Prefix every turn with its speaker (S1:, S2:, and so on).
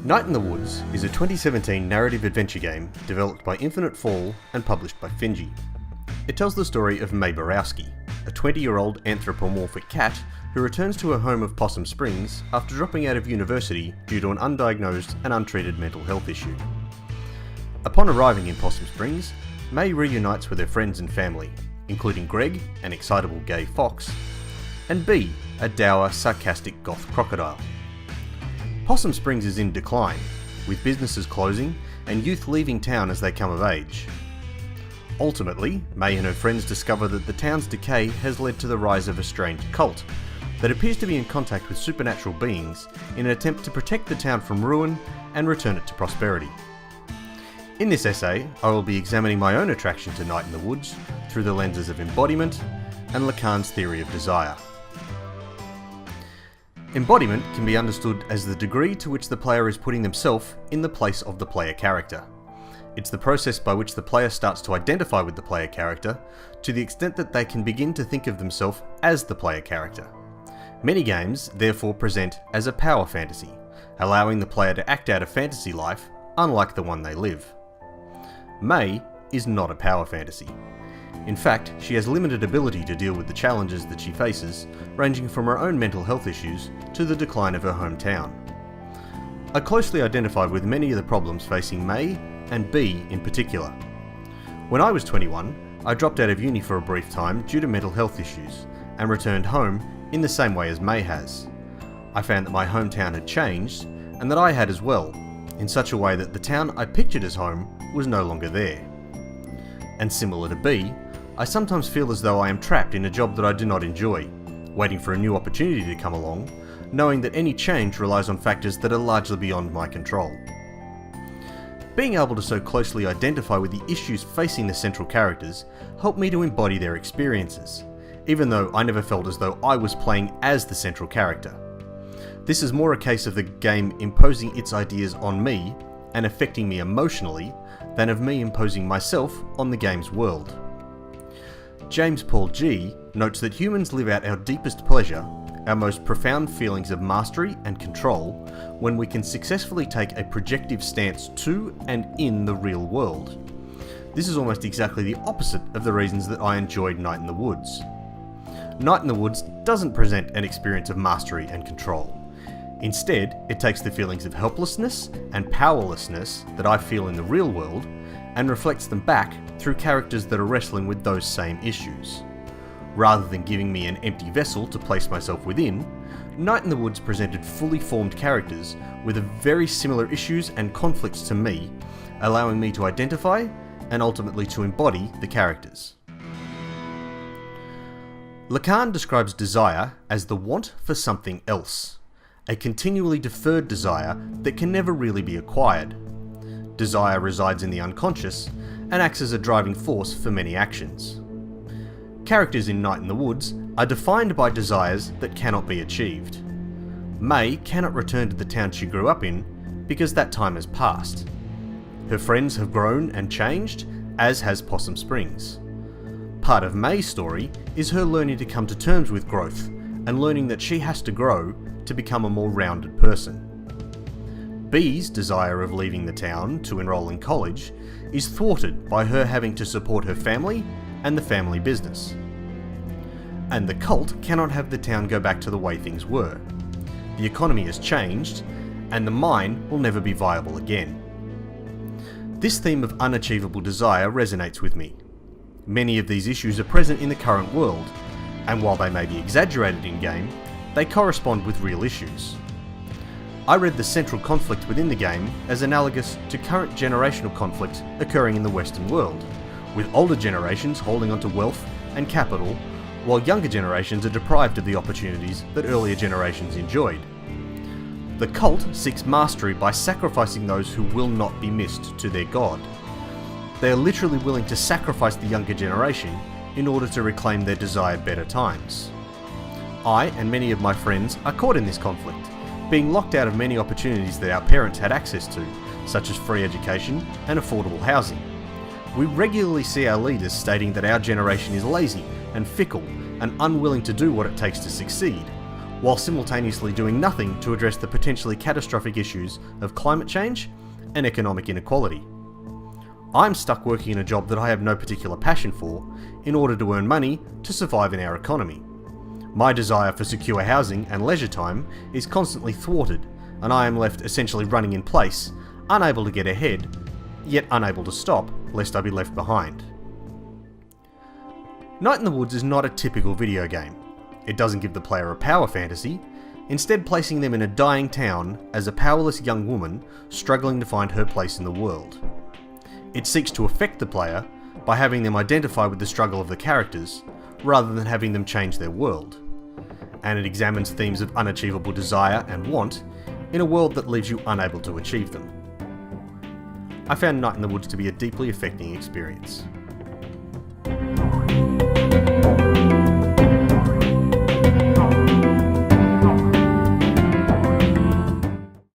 S1: Night in the Woods is a 2017 narrative adventure game developed by Infinite Fall and published by Finji. It tells the story of May Borowski, a 20-year-old anthropomorphic cat who returns to her home of Possum Springs after dropping out of university due to an undiagnosed and untreated mental health issue. Upon arriving in Possum Springs, May reunites with her friends and family, including Greg, an excitable gay fox, and Bee, a dour, sarcastic goth crocodile. Possum Springs is in decline, with businesses closing and youth leaving town as they come of age. Ultimately, May and her friends discover that the town's decay has led to the rise of a strange cult that appears to be in contact with supernatural beings in an attempt to protect the town from ruin and return it to prosperity. In this essay, I will be examining my own attraction to Night in the Woods through the lenses of embodiment and Lacan's theory of desire. Embodiment can be understood as the degree to which the player is putting themselves in the place of the player character. It's the process by which the player starts to identify with the player character to the extent that they can begin to think of themselves as the player character. Many games therefore present as a power fantasy, allowing the player to act out a fantasy life unlike the one they live. May is not a power fantasy. In fact, she has limited ability to deal with the challenges that she faces, ranging from her own mental health issues to the decline of her hometown. I closely identified with many of the problems facing May and Bee in particular. When I was 21, I dropped out of uni for a brief time due to mental health issues, and returned home in the same way as May has. I found that my hometown had changed, and that I had as well, in such a way that the town I pictured as home was no longer there. And similar to Bee, I sometimes feel as though I am trapped in a job that I do not enjoy, waiting for a new opportunity to come along, knowing that any change relies on factors that are largely beyond my control. Being able to so closely identify with the issues facing the central characters helped me to embody their experiences, even though I never felt as though I was playing as the central character. This is more a case of the game imposing its ideas on me and affecting me emotionally than of me imposing myself on the game's world. James Paul G notes that humans live out our deepest pleasure, our most profound feelings of mastery and control, when we can successfully take a projective stance to and in the real world. This is almost exactly the opposite of the reasons that I enjoyed Night in the Woods. Night in the Woods doesn't present an experience of mastery and control. Instead, it takes the feelings of helplessness and powerlessness that I feel in the real world and reflects them back through characters that are wrestling with those same issues. Rather than giving me an empty vessel to place myself within, Night in the Woods presented fully formed characters with very similar issues and conflicts to me, allowing me to identify and ultimately to embody the characters. Lacan describes desire as the want for something else, a continually deferred desire that can never really be acquired. Desire resides in the unconscious and acts as a driving force for many actions. Characters in Night in the Woods are defined by desires that cannot be achieved. May cannot return to the town she grew up in because that time has passed. Her friends have grown and changed, as has Possum Springs. Part of May's story is her learning to come to terms with growth and learning that she has to grow to become a more rounded person. Bee's desire of leaving the town to enroll in college is thwarted by her having to support her family and the family business. And the cult cannot have the town go back to the way things were. The economy has changed, and the mine will never be viable again. This theme of unachievable desire resonates with me. Many of these issues are present in the current world, and while they may be exaggerated in-game, they correspond with real issues. I read the central conflict within the game as analogous to current generational conflicts occurring in the Western world, with older generations holding onto wealth and capital, while younger generations are deprived of the opportunities that earlier generations enjoyed. The cult seeks mastery by sacrificing those who will not be missed to their god. They are literally willing to sacrifice the younger generation in order to reclaim their desired better times. I and many of my friends are caught in this conflict, being locked out of many opportunities that our parents had access to, such as free education and affordable housing. We regularly see our leaders stating that our generation is lazy and fickle and unwilling to do what it takes to succeed, while simultaneously doing nothing to address the potentially catastrophic issues of climate change and economic inequality. I'm stuck working in a job that I have no particular passion for in order to earn money to survive in our economy. My desire for secure housing and leisure time is constantly thwarted, and I am left essentially running in place, unable to get ahead, yet unable to stop lest I be left behind. Night in the Woods is not a typical video game. It doesn't give the player a power fantasy, instead placing them in a dying town as a powerless young woman struggling to find her place in the world. It seeks to affect the player by having them identify with the struggle of the characters, rather than having them change their world. And it examines themes of unachievable desire and want in a world that leaves you unable to achieve them. I found Night in the Woods to be a deeply affecting experience.